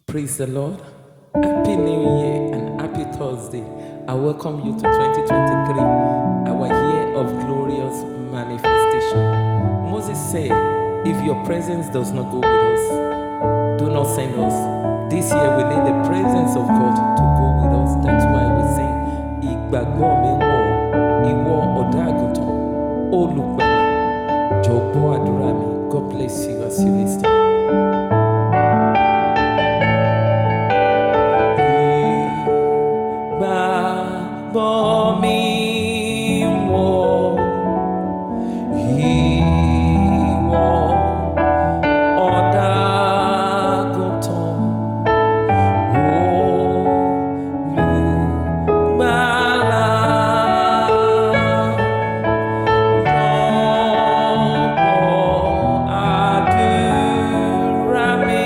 Praise the Lord. Happy New Year and happy Thursday. I welcome you to 2023, our year of glorious manifestation. Moses said, if your presence does not go with us, do not send us. This year we need the presence of God to go with us. That's why we sing, Ìgbàgbọ́ mi wọ̀, ìwọ ọ̀dọ́ àgùntàn, olùgbàlà, jọ̀wọ́ àdúrà mi. God bless you as you listen. Ìgbàgbọ́ mi wọ̀, ìwọ ọ̀dọ́ àgùntàn, olùgbàlà, jọ̀wọ́ àdúrà mi.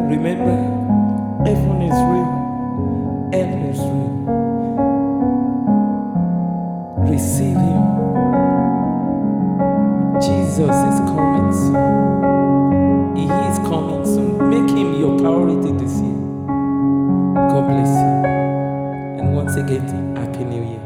Remember, heaven is real, hell is real. Receive Him. Jesus is coming soon. He is coming soon. Make Him your priority this year. God bless you. And once again, Happy New Year.